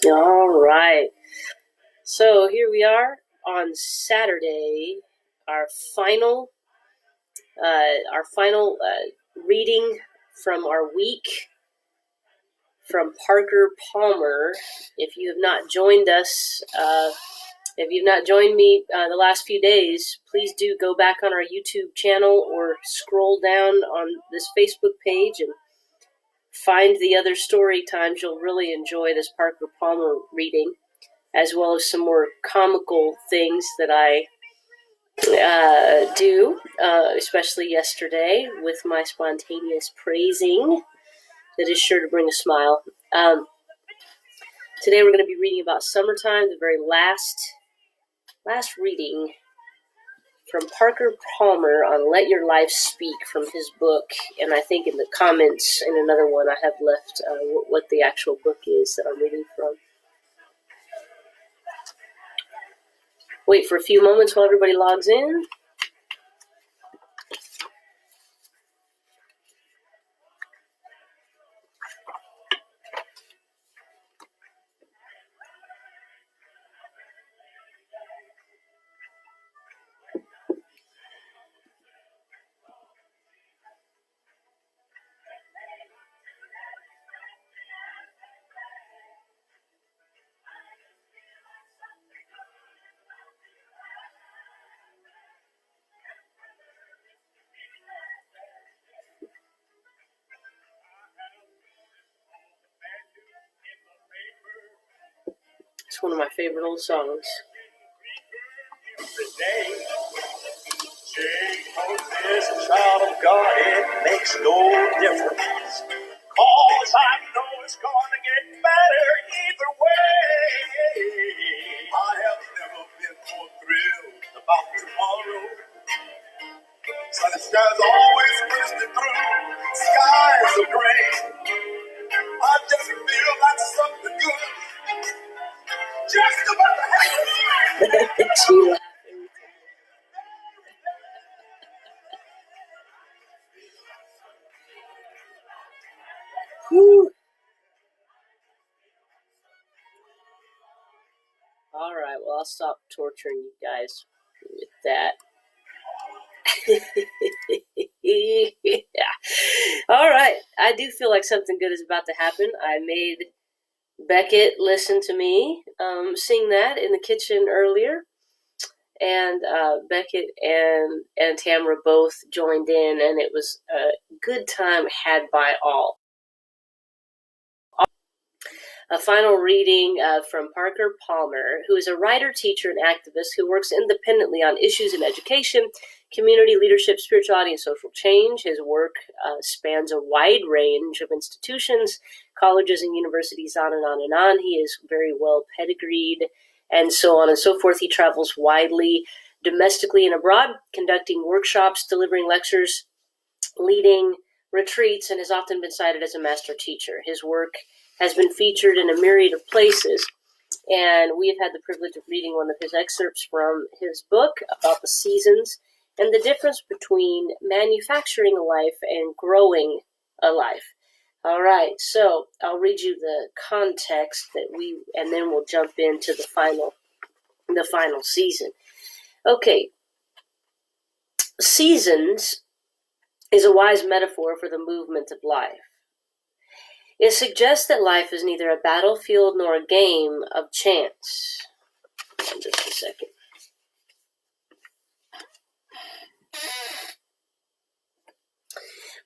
All right. So here we are on Saturday, our final, reading from our week from Parker Palmer. If you have not joined us, if you've not joined me the last few days, please do go back on our YouTube channel or scroll down on this Facebook page and find the other story times. You'll really enjoy this Parker Palmer reading, as well as some more comical things that I do, especially yesterday with my spontaneous praising that is sure to bring a smile. Today we're going to be reading about summertime, the very last reading from Parker Palmer on Let Your Life Speak from his book. And I think in the comments in another one I have left what the actual book is that I'm reading from. Wait for a few moments while everybody logs in. It's one of my favorite old songs. This child of God, it makes no difference. Cause I know it's gonna get better either way. I have never been more thrilled about tomorrow. Sun skies always bursting through, skies of gray. I just feel like something good just about to happen. She laughing. Whew. All right, well, I'll stop torturing you guys with that. Yeah. All right, I do feel like something good is about to happen. I made Beckett listen to me sing that in the kitchen earlier, and Beckett and Tamara both joined in, and it was a good time had by all. A final reading from Parker Palmer, who is a writer, teacher, and activist who works independently on issues in education, community leadership, spirituality, and social change. His work spans a wide range of institutions, colleges and universities, on and on and on. He is very well pedigreed, and so on and so forth. He travels widely, domestically and abroad, conducting workshops, delivering lectures, leading retreats, and has often been cited as a master teacher. His work has been featured in a myriad of places, and we have had the privilege of reading one of his excerpts from his book about the seasons and the difference between manufacturing a life and growing a life. All right, so I'll read you the context and then we'll jump into the final season. Okay, seasons is a wise metaphor for the movement of life. It suggests that life is neither a battlefield nor a game of chance. Hold on just a second.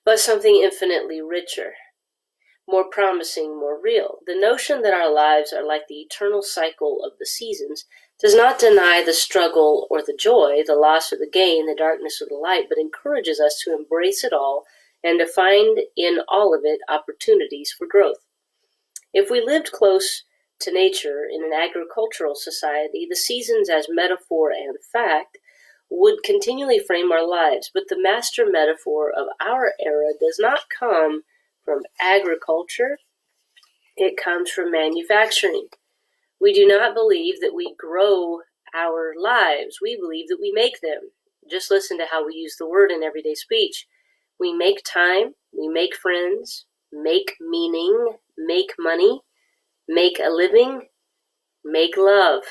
But something infinitely richer, more promising, more real. The notion that our lives are like the eternal cycle of the seasons does not deny the struggle or the joy, the loss or the gain, the darkness or the light, but encourages us to embrace it all and to find in all of it opportunities for growth. If we lived close to nature in an agricultural society, the seasons as metaphor and fact would continually frame our lives, but the master metaphor of our era does not come from agriculture, it comes from manufacturing. We do not believe that we grow our lives, we believe that we make them. Just listen to how we use the word in everyday speech. We make time, we make friends, make meaning, make money, Make a living, make love.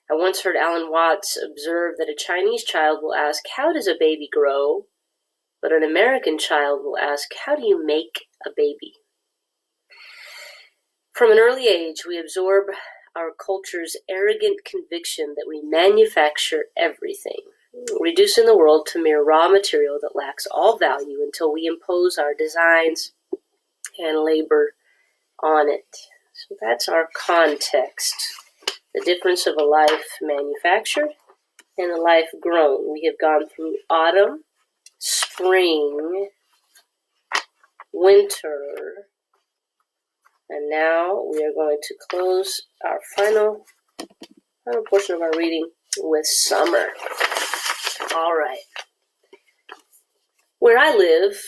I once heard Alan Watts observe that a Chinese child will ask, "How does a baby grow?" But an American child will ask, "How do you make a baby?" From an early age, we absorb our culture's arrogant conviction that we manufacture everything, reducing the world to mere raw material that lacks all value until we impose our designs and labor on it. So that's our context. The difference of a life manufactured and a life grown. We have gone through autumn, spring, winter, and now we are going to close our final portion of our reading with summer. All right. Where I live,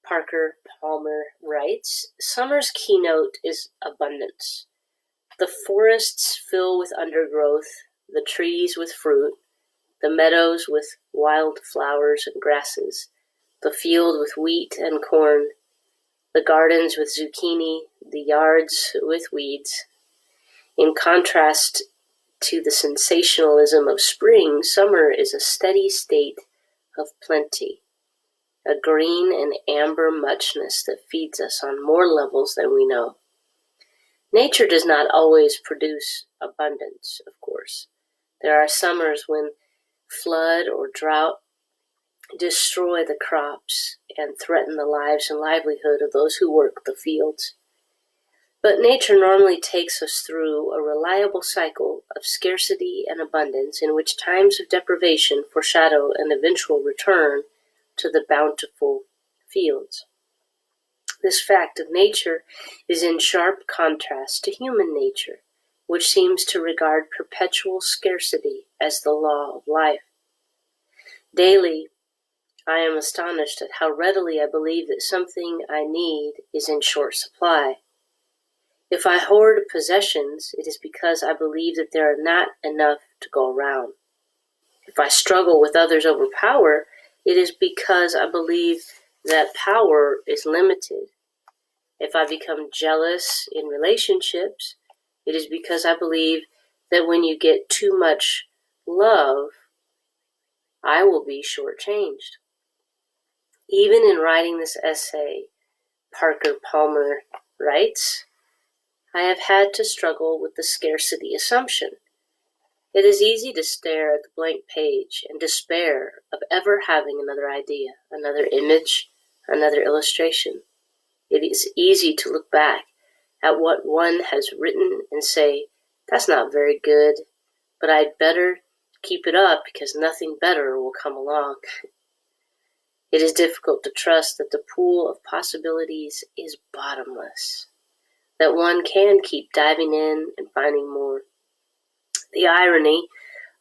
Parker Palmer writes, summer's keynote is abundance. The forests fill with undergrowth, the trees with fruit, the meadows with wild flowers and grasses, the field with wheat and corn, the gardens with zucchini, the yards with weeds. In contrast to the sensationalism of spring, summer is a steady state of plenty, a green and amber muchness that feeds us on more levels than we know. Nature does not always produce abundance, of course. There are summers when flood or drought destroy the crops and threaten the lives and livelihood of those who work the fields. But nature normally takes us through a reliable cycle of scarcity and abundance in which times of deprivation foreshadow an eventual return to the bountiful fields. This fact of nature is in sharp contrast to human nature, which seems to regard perpetual scarcity as the law of life. Daily, I am astonished at how readily I believe that something I need is in short supply. If I hoard possessions, it is because I believe that there are not enough to go around. If I struggle with others over power, it is because I believe that power is limited. If I become jealous in relationships, it is because I believe that when you get too much love, I will be shortchanged. Even in writing this essay, Parker Palmer writes, I have had to struggle with the scarcity assumption. It is easy to stare at the blank page and despair of ever having another idea, another image, another illustration. It is easy to look back at what one has written and say, that's not very good, but I'd better keep it up because nothing better will come along. It is difficult to trust that the pool of possibilities is bottomless, that one can keep diving in and finding more. The irony,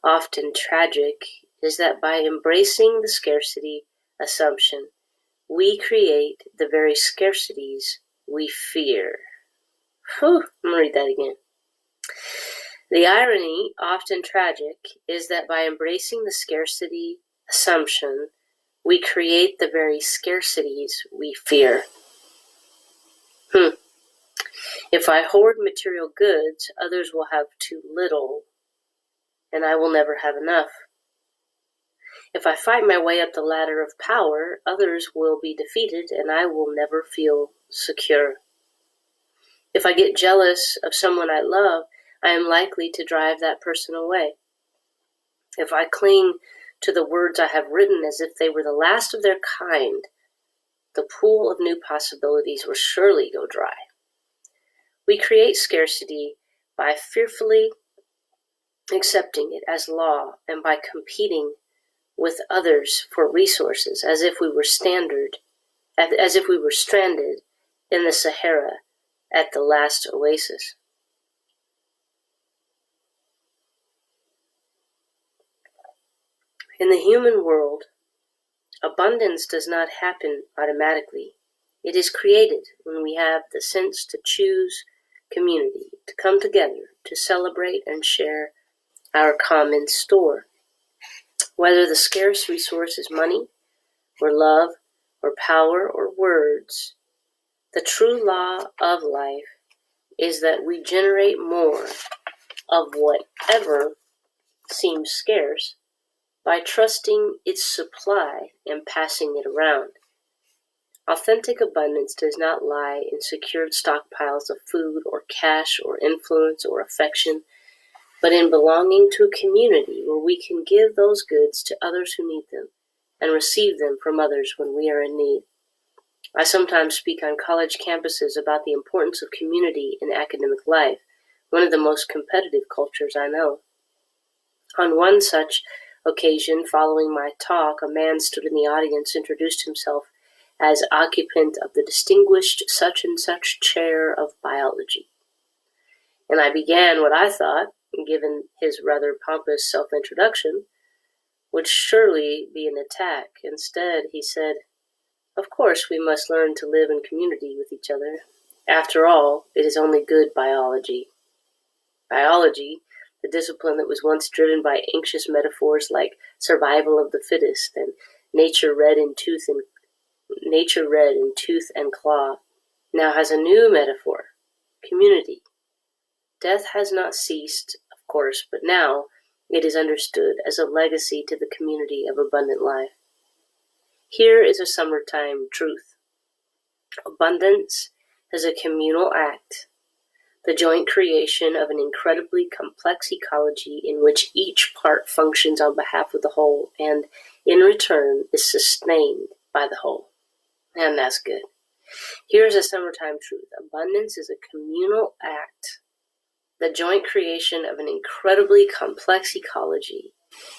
often tragic, is that by embracing the scarcity assumption, we create the very scarcities we fear. I'm going to read that again. The irony, often tragic, is that by embracing the scarcity assumption, we create the very scarcities we fear. If I hoard material goods, others will have too little, and I will never have enough. If I fight my way up the ladder of power, others will be defeated, and I will never feel secure. If I get jealous of someone I love, I am likely to drive that person away. If I cling to the words I have written as if they were the last of their kind, the pool of new possibilities will surely go dry. We create scarcity by fearfully accepting it as law and by competing with others for resources as if we were stranded in the Sahara at the last oasis. In the human world, abundance does not happen automatically. It is created when we have the sense to choose community, to come together, to celebrate and share our common store. Whether the scarce resource is money, or love, or power, or words, the true law of life is that we generate more of whatever seems scarce by trusting its supply and passing it around. Authentic abundance does not lie in secured stockpiles of food or cash or influence or affection, but in belonging to a community where we can give those goods to others who need them and receive them from others when we are in need. I sometimes speak on college campuses about the importance of community in academic life, one of the most competitive cultures I know. On one such occasion, following my talk, a man stood in the audience, introduced himself as occupant of the distinguished such and such chair of biology. And I began what I thought, given his rather pompous self-introduction, would surely be an attack. Instead, he said, "Of course we must learn to live in community with each other. After all, it is only good biology." Biology, the discipline that was once driven by anxious metaphors like survival of the fittest and nature red in tooth and claw, now has a new metaphor: community. Death has not ceased, of course, but now it is understood as a legacy to the community of abundant life. Here is a summertime truth. Abundance is a communal act, the joint creation of an incredibly complex ecology in which each part functions on behalf of the whole and, in return, is sustained by the whole. And that's good. Here's a summertime truth. Abundance is a communal act, the joint creation of an incredibly complex ecology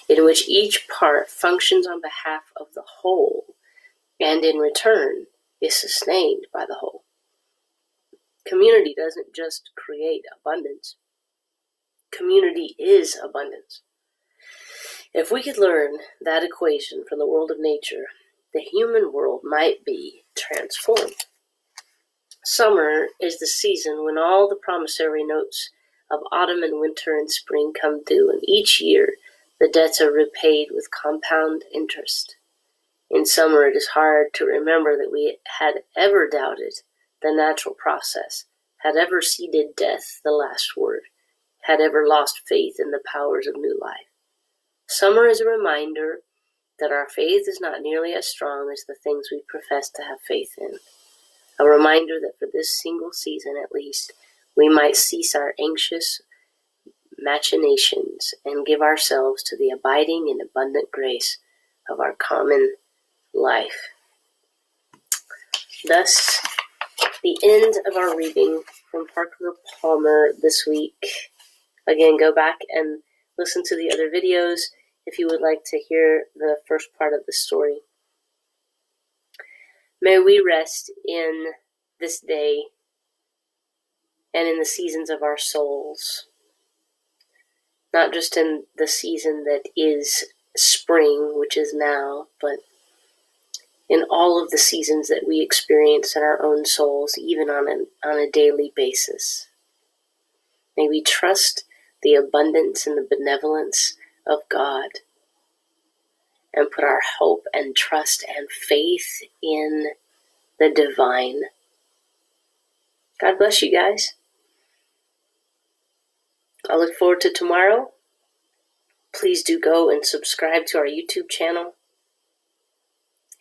in which each part functions on behalf of the whole and, in return, is sustained by the whole. Community doesn't just create abundance. Community is abundance. If we could learn that equation from the world of nature, the human world might be transformed. Summer is the season when all the promissory notes of autumn and winter and spring come due, and each year the debts are repaid with compound interest. In summer, it is hard to remember that we had ever doubted the natural process, had ever ceded death the last word, had ever lost faith in the powers of new life. Summer is a reminder that our faith is not nearly as strong as the things we profess to have faith in. A reminder that for this single season at least, we might cease our anxious machinations and give ourselves to the abiding and abundant grace of our common life. Thus, the end of our reading from Parker Palmer this week. Again, go back and listen to the other videos if you would like to hear the first part of the story. May we rest in this day and in the seasons of our souls, not just in the season that is spring, which is now, but in all of the seasons that we experience in our own souls, even on a daily basis. May we trust the abundance and the benevolence of God and put our hope and trust and faith in the divine. God bless you guys. I look forward to tomorrow. Please do go and subscribe to our YouTube channel.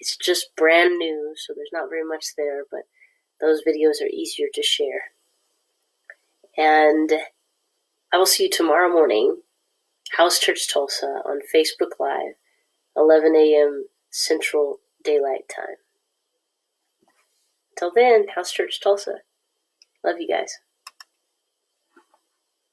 It's just brand new, so there's not very much there, but those videos are easier to share. And I will see you tomorrow morning, House Church Tulsa, on Facebook Live, 11 a.m. Central Daylight Time. Till then, House Church Tulsa. Love you guys.